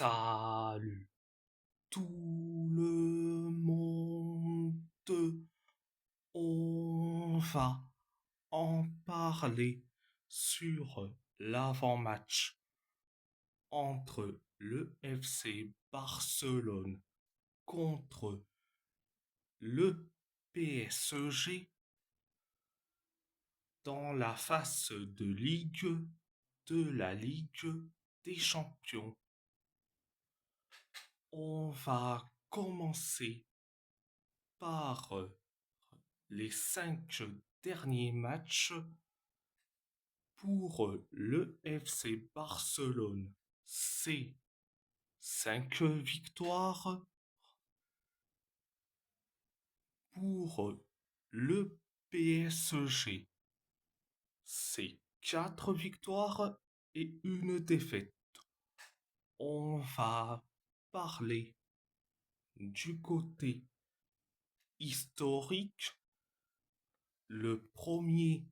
Salut tout le monde, on va en parler sur l'avant-match entre le FC Barcelone contre le PSG dans la phase de la Ligue des Champions. On va commencer par les 5 derniers matchs pour le FC Barcelone. C'est 5 victoires. Pour le PSG, c'est 4 victoires et une défaite. On va parler du côté historique. Le 1er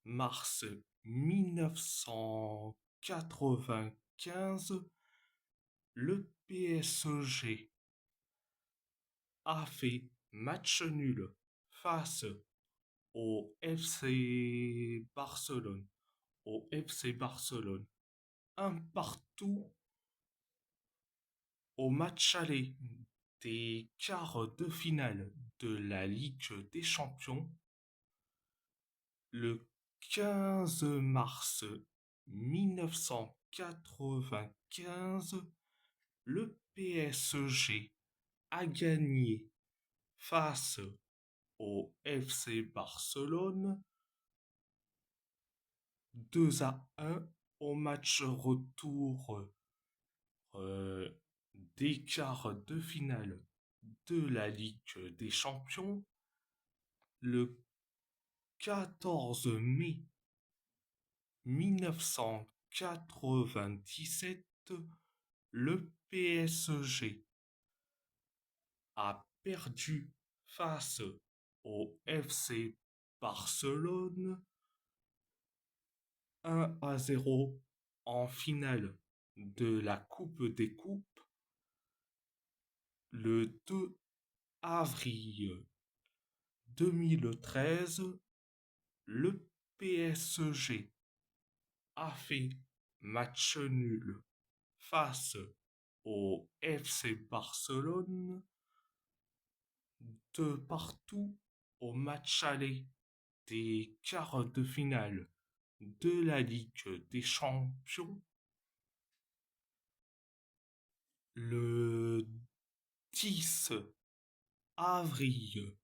mars 1995, le PSG a fait match nul face au FC Barcelone. Un partout au match aller des quarts de finale de la Ligue des Champions le 15 mars 1995. Le PSG a gagné face au FC Barcelone 2-1 au match retour euh, des quarts de finale de la Ligue des Champions le 14 mai 1997. Le PSG a perdu face au FC Barcelone 1-0 en finale de la Coupe des Coupes le 2 avril 2013. Le PSG a fait match nul face au FC Barcelone de partout au match aller des quarts de finale de la Ligue des Champions le 10 avril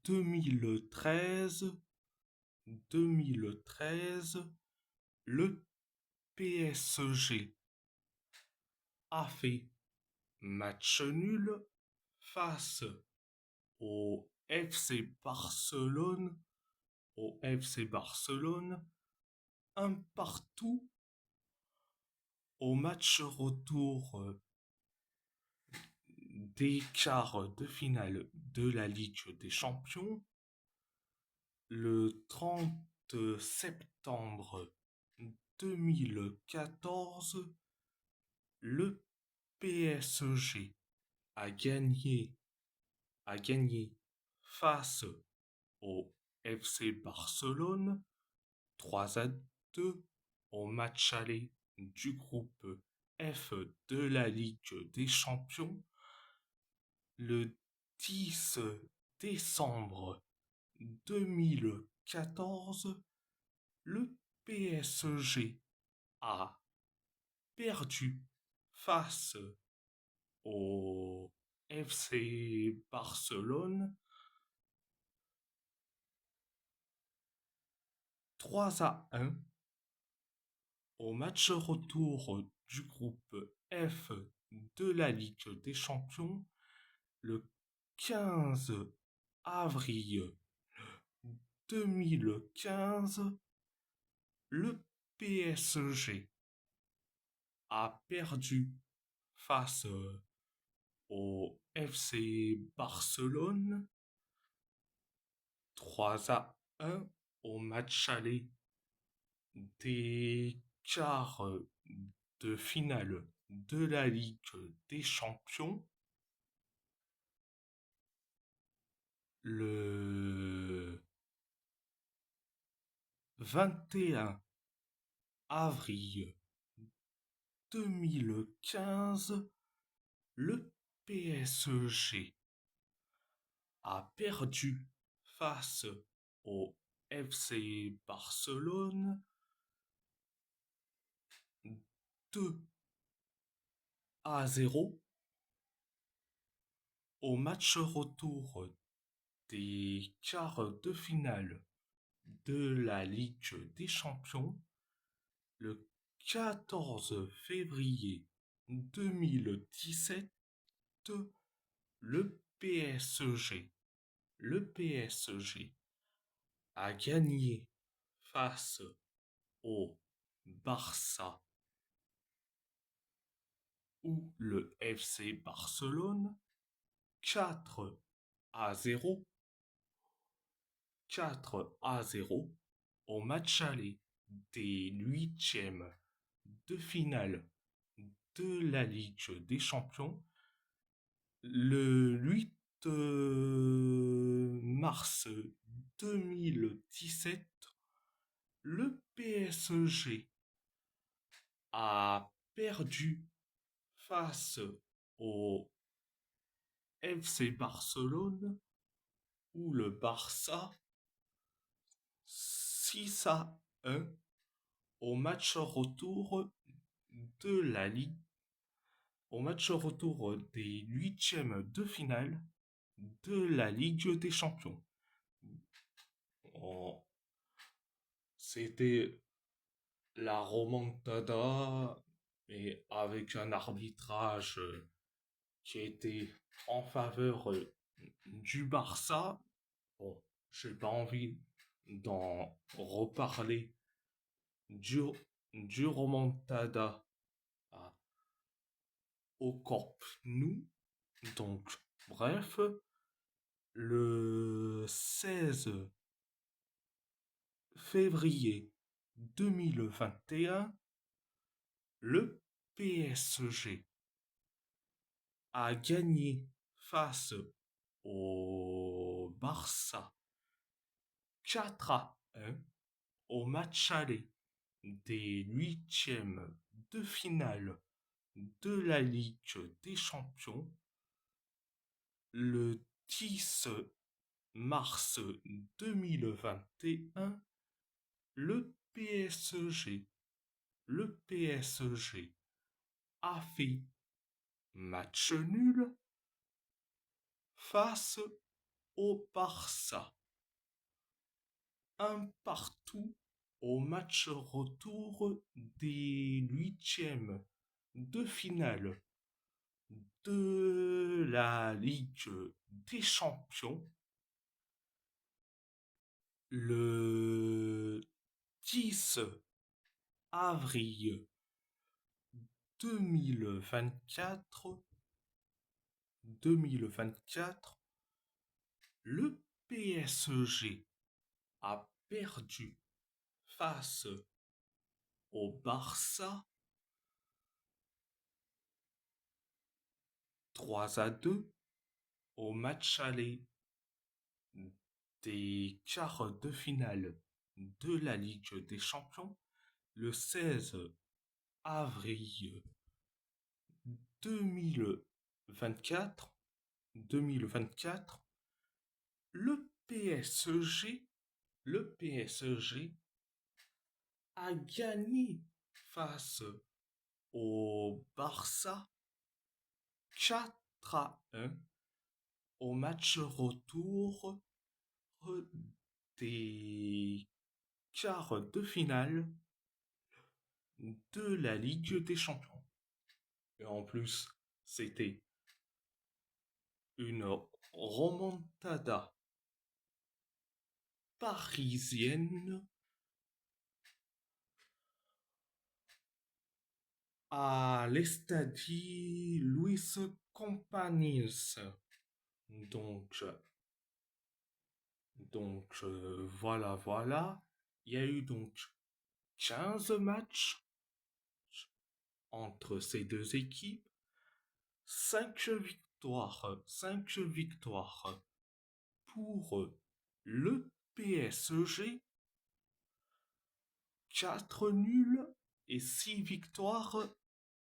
2013. Le PSG a fait match nul face au FC Barcelone, un partout au match retour des quarts de finale de la Ligue des Champions le 30 septembre 2014. Le PSG a gagné, face au FC Barcelone 3-2 au match aller du groupe F de la Ligue des Champions le 10 décembre 2014. Le PSG a perdu face au FC Barcelone 3-1 au match retour du groupe F de la Ligue des Champions le 15 avril 2015. Le PSG a perdu face au FC Barcelone 3-1 au match aller des quarts de finale de la Ligue des Champions le 21 avril 2015, le PSG a perdu face au FC Barcelone 2-0 au match retour des quarts de finale de la Ligue des Champions le 14 février 2017. Le PSG a gagné face au Barça ou le FC Barcelone 4-0, 4-0 au match aller des huitièmes de finale de la Ligue des Champions le 8 mars 2017. Le PSG a perdu face au FC Barcelone ou le Barça 6-1 au match retour de la Ligue, au match retour des huitièmes de finale de la Ligue des Champions. Oh, c'était la remontada, mais avec un arbitrage qui était en faveur du Barça. Bon, j'ai pas envie d'en reparler du, du remontada à- au Camp Nou. Donc, bref, le 16 février 2021, le PSG a gagné face au Barça 4-1 au match aller des huitièmes de finale de la Ligue des Champions le 10 mars 2021. Le PSG a fait match nul face au Barça. Un partout au match retour des huitièmes de finale de la Ligue des Champions le 10 avril 2024. 2024, le PSG a perdu face au Barça 3-2 au match aller des quarts de finale de la Ligue des Champions le 16 avril 2024. 2024, le PSG a gagné face au Barça 4-1 au match retour des quarts de finale de la Ligue des Champions. Et en plus, c'était une remontada parisienne à l'Estadi Luis Companys. Donc, voilà. Il y a eu donc 15 matchs entre ces deux équipes. 5 victoires pour le PSG, 4 nuls et 6 victoires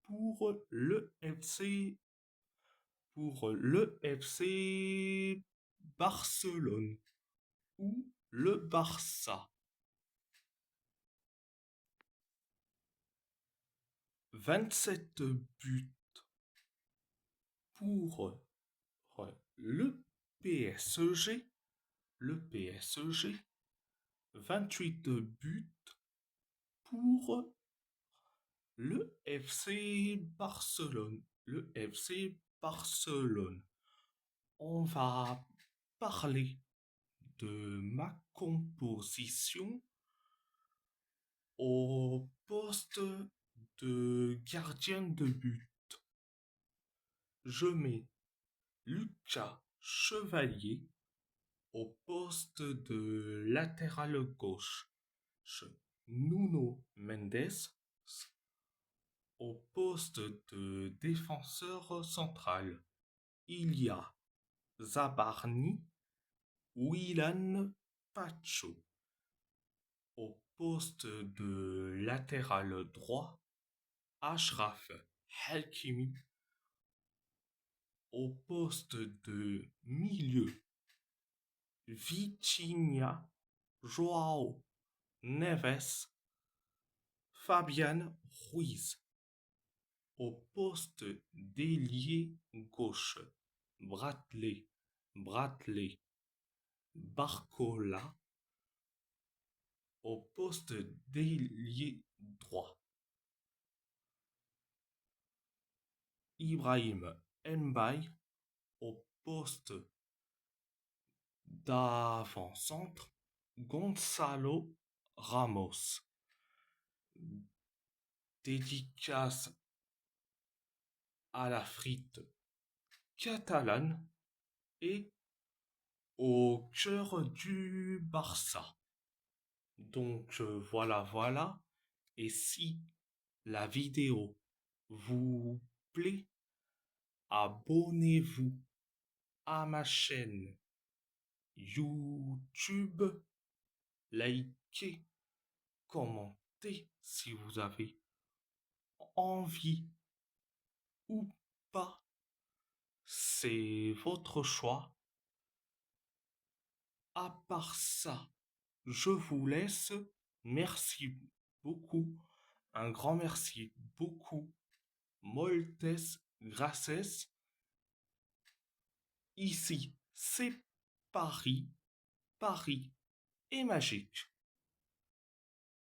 pour le FC Barcelone ou le Barça. 27 buts pour le PSG, le PSG, 28 buts pour le FC Barcelone, le FC Barcelone. On va parler de ma composition au poste de gardien de but. Je mets Lucas Chevalier au poste de latéral gauche. Nuno Mendes au poste de défenseur central. Il y a Zabarni, Willan Pacho au poste de latéral droit. Ashraf Hakimi au poste de milieu. Vitinha, Joao Neves, Fabian Ruiz au poste d'ailier gauche. Bradley Barcola au poste d'ailier droit. Ibrahim Mbaye au poste d'avant-centre. Gonzalo Ramos. Dédicace à la frite catalane et au cœur du Barça. Donc voilà. Et si la vidéo vous plaît, abonnez-vous à ma chaîne YouTube, likez, commentez si vous avez envie ou pas. C'est votre choix. À part ça, je vous laisse. Merci beaucoup. Un grand merci beaucoup. Moltes gracias. Ici, c'est Paris. Paris est magique.